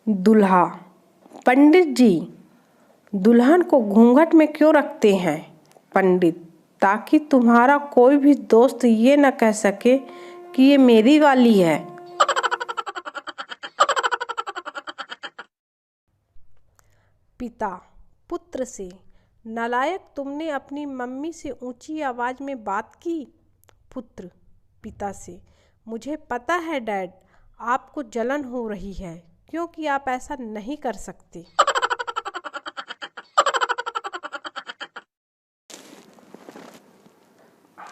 दूल्हा: पंडित जी, दुल्हन को घूंघट में क्यों रखते हैं? पंडित: ताकि तुम्हारा कोई भी दोस्त ये न कह सके कि ये मेरी वाली है। पिता पुत्र से: नालायक, तुमने अपनी मम्मी से ऊंची आवाज में बात की। पुत्र पिता से: मुझे पता है डैड, आपको जलन हो रही है क्योंकि आप ऐसा नहीं कर सकते।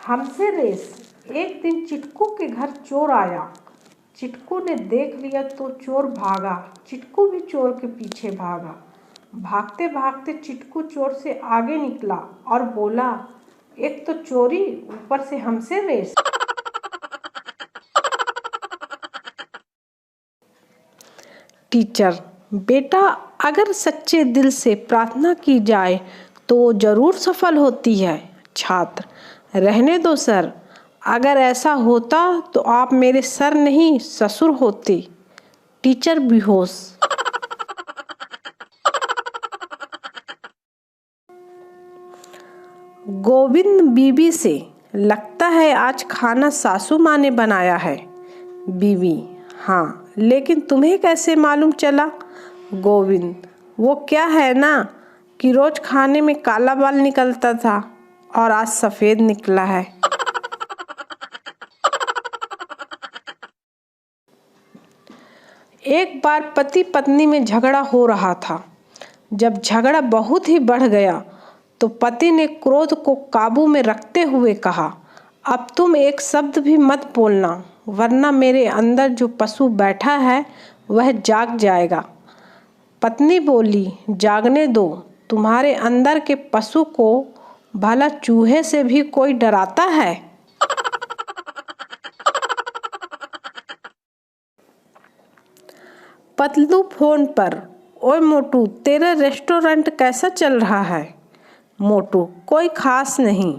हमसे रेस: एक दिन चिटकू के घर चोर आया। चिटकू ने देख लिया तो चोर भागा। चिटकू भी चोर के पीछे भागा। भागते भागते चिटकू चोर से आगे निकला और बोला, एक तो चोरी, ऊपर से हमसे रेस। टीचर: बेटा, अगर सच्चे दिल से प्रार्थना की जाए तो जरूर सफल होती है। छात्र: रहने दो सर, अगर ऐसा होता तो आप मेरे सर नहीं ससुर होते। टीचर बेहोश। गोविंद बीवी से: लगता है आज खाना सासू माँ ने बनाया है। बीवी: हाँ, लेकिन तुम्हें कैसे मालूम चला? गोविंद: वो क्या है ना कि रोज खाने में काला बाल निकलता था और आज सफेद निकला है। एक बार पति पत्नी में झगड़ा हो रहा था। जब झगड़ा बहुत ही बढ़ गया तो पति ने क्रोध को काबू में रखते हुए कहा, अब तुम एक शब्द भी मत बोलना, वरना मेरे अंदर जो पशु बैठा है वह जाग जाएगा। पत्नी बोली, जागने दो, तुम्हारे अंदर के पशु को भला चूहे से भी कोई डराता है? पतलू फोन पर, ओए मोटू, तेरा रेस्टोरेंट कैसा चल रहा है? मोटू: कोई खास नहीं।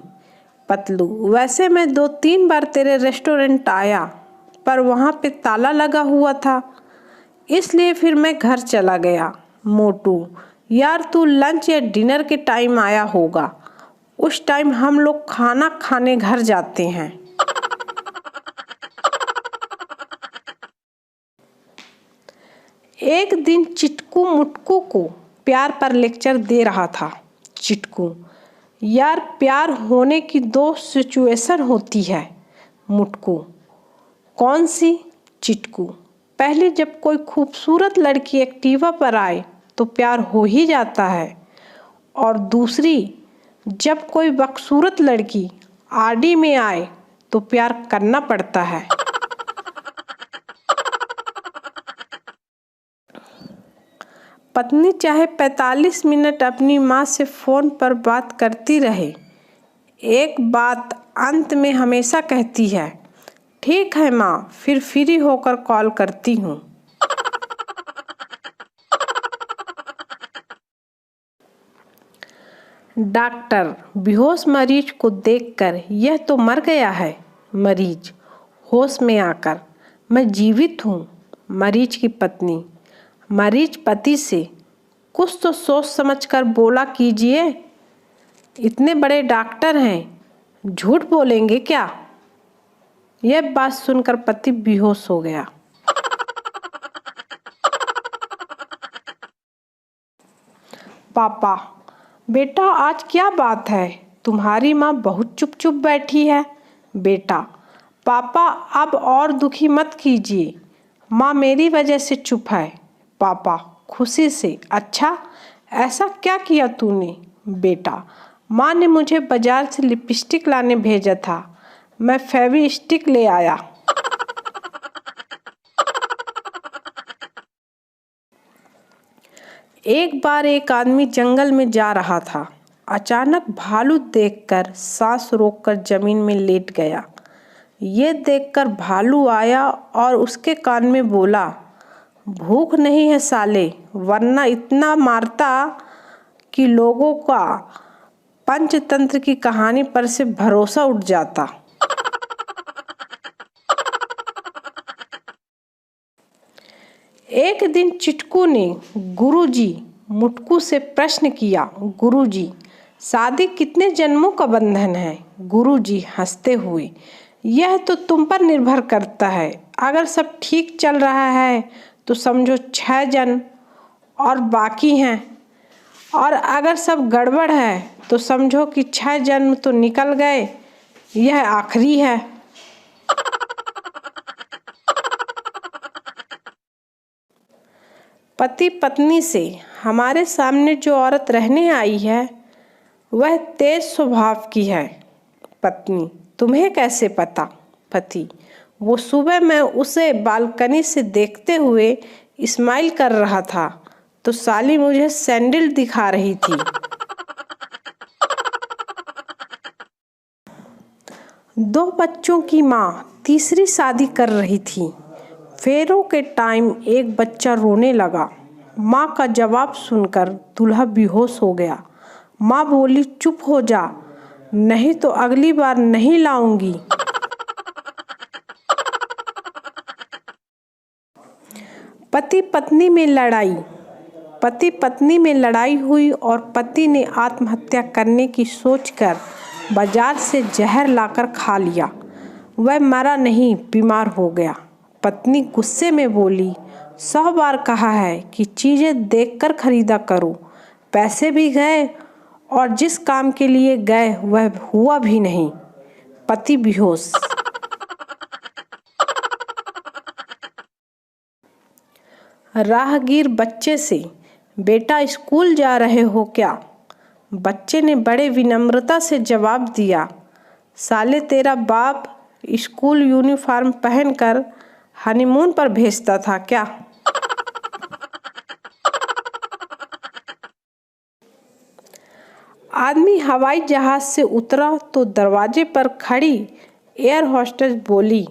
पतलू: वैसे मैं 2-3 बार तेरे रेस्टोरेंट आया, पर वहाँ पे ताला लगा हुआ था, इसलिए फिर मैं घर चला गया। मोटू: यार, तू लंच या डिनर के टाइम आया होगा, उस टाइम हम लोग खाना खाने घर जाते हैं। एक दिन चिटकू मुटकू को प्यार पर लेक्चर दे रहा था। चिटकू: यार, प्यार होने की 2 सिचुएशन होती है। मुटकू: कौन सी? चिटकू: पहले जब कोई खूबसूरत लड़की एक्टिवा पर आए तो प्यार हो ही जाता है, और दूसरी जब कोई बदसूरत लड़की आडी में आए तो प्यार करना पड़ता है। पत्नी चाहे 45 मिनट अपनी माँ से फ़ोन पर बात करती रहे, एक बात अंत में हमेशा कहती है, ठीक है माँ, फिर फ्री होकर कॉल करती हूँ। डॉक्टर बेहोश मरीज को देखकर, यह तो मर गया है। मरीज होश में आकर, मैं जीवित हूँ। मरीज की पत्नी मरीज पति से, कुछ तो सोच समझ कर बोला कीजिए, इतने बड़े डॉक्टर हैं, झूठ बोलेंगे क्या? यह बात सुनकर पति बेहोश हो गया। पापा: बेटा, आज क्या बात है, तुम्हारी माँ बहुत चुप चुप बैठी है। बेटा: पापा, अब और दुखी मत कीजिए, माँ मेरी वजह से चुप है। पापा खुशी से: अच्छा, ऐसा क्या किया तूने? बेटा: माँ ने मुझे बाजार से लिपस्टिक लाने भेजा था, मैं फेवी स्टिक ले आया। एक बार एक आदमी जंगल में जा रहा था। अचानक भालू देखकर सांस रोककर जमीन में लेट गया। ये देखकर भालू आया और उसके कान में बोला, भूख नहीं है साले, वरना इतना मारता कि लोगों का पंचतंत्र की कहानी पर से भरोसा उठ जाता। एक दिन चिटकू ने गुरुजी मुटकू से प्रश्न किया, गुरुजी शादी कितने जन्मों का बंधन है? गुरुजी हंसते हुए, यह तो तुम पर निर्भर करता है। अगर सब ठीक चल रहा है तो समझो 6 जन्म और बाकी हैं, और अगर सब गड़बड़ है तो समझो कि 6 जन्म तो निकल गए, यह आखिरी है। पति पत्नी से हमारे सामने जो औरत रहने आई है वह तेज स्वभाव की है। पत्नी, तुम्हें कैसे पता? पति, वो सुबह मैं उसे बालकनी से देखते हुए स्माइल कर रहा था तो साली मुझे सैंडल दिखा रही थी। दो बच्चों की माँ तीसरी शादी कर रही थी। फेरों के टाइम एक बच्चा रोने लगा। माँ का जवाब सुनकर दूल्हा बेहोश हो गया। माँ बोली, चुप हो जा, नहीं तो अगली बार नहीं लाऊंगी। पति पत्नी में लड़ाई। पति पत्नी में लड़ाई हुई और पति ने आत्महत्या करने की सोचकर बाजार से जहर लाकर खा लिया। वह मरा नहीं, बीमार हो गया। पत्नी गुस्से में बोली, 100 बार कहा है कि चीज़ें देखकर खरीदा करो। पैसे भी गए और जिस काम के लिए गए वह हुआ भी नहीं। पति बेहोश। राहगीर बच्चे से, बेटा स्कूल जा रहे हो क्या? बच्चे ने बड़े विनम्रता से जवाब दिया, साले तेरा बाप स्कूल यूनिफॉर्म पहनकर हनीमून पर भेजता था क्या? आदमी हवाई जहाज से उतरा तो दरवाजे पर खड़ी एयर होस्टेस बोली,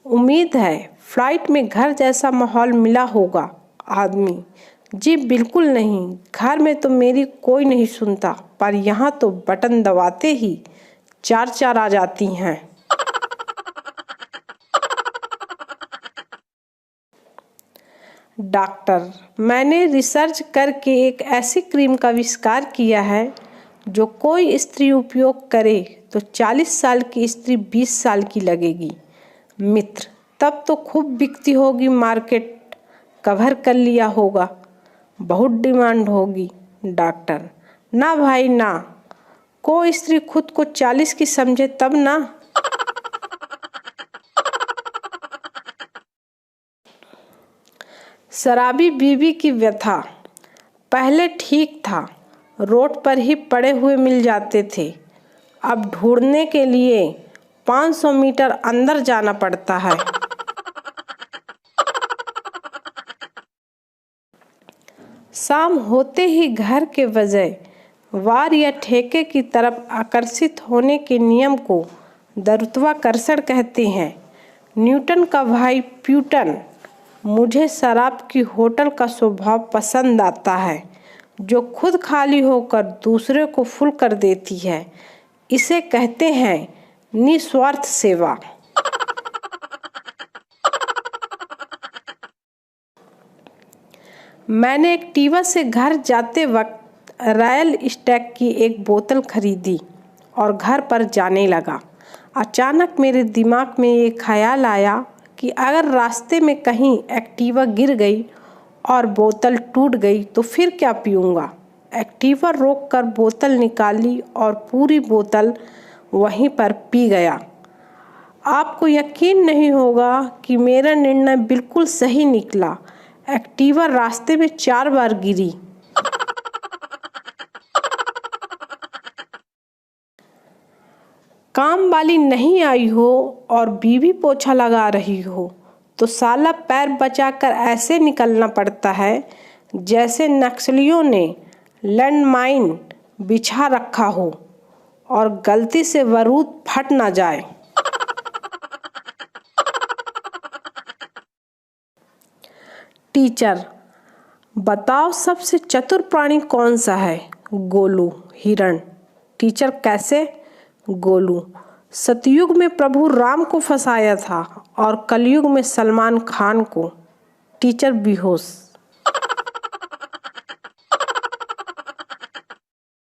उम्मीद है फ्लाइट में घर जैसा माहौल मिला होगा। आदमी, जी बिल्कुल नहीं, घर में तो मेरी कोई नहीं सुनता, पर यहाँ तो बटन दबाते ही 4 आ जाती हैं। डॉक्टर, मैंने रिसर्च करके एक ऐसी क्रीम का आविष्कार किया है जो कोई स्त्री उपयोग करे तो 40 साल की स्त्री 20 साल की लगेगी। मित्र, तब तो खूब बिकती होगी, मार्केट कवर कर लिया होगा, बहुत डिमांड होगी। डॉक्टर, ना भाई ना, कोई स्त्री खुद को 40 की समझे तब ना। शराबी बीवी की व्यथा। पहले ठीक था, रोड पर ही पड़े हुए मिल जाते थे, अब ढूंढने के लिए 500 मीटर अंदर जाना पड़ता है। शाम होते ही घर के बजाय वार या ठेके की तरफ आकर्षित होने के नियम को गुरुत्वाकर्षण कहते हैं। न्यूटन का भाई प्यूटन, मुझे शराब की होटल का स्वभाव पसंद आता है जो खुद खाली होकर दूसरे को फुल कर देती है। इसे कहते हैं निस्वार्थ सेवा। मैंने एक टीवा से घर जाते वक्त रॉयल स्टैग की एक बोतल खरीदी और घर पर जाने लगा। अचानक मेरे दिमाग में ये ख्याल आया कि अगर रास्ते में कहीं एक्टिवा गिर गई और बोतल टूट गई तो फिर क्या पीऊँगा। एक्टिवा रोककर बोतल निकाली और पूरी बोतल वहीं पर पी गया। आपको यकीन नहीं होगा कि मेरा निर्णय बिल्कुल सही निकला। एक्टिवा रास्ते में 4 बार गिरी। काम वाली नहीं आई हो और बीवी पोछा लगा रही हो तो साला पैर बचाकर ऐसे निकलना पड़ता है जैसे नक्सलियों ने लैंडमाइन बिछा रखा हो और गलती से बारूद फट ना जाए। टीचर, बताओ सबसे चतुर प्राणी कौन सा है? गोलू, हिरण। टीचर, कैसे? गोलू, सतयुग में प्रभु राम को फंसाया था और कलयुग में सलमान खान को। टीचर बेहोश।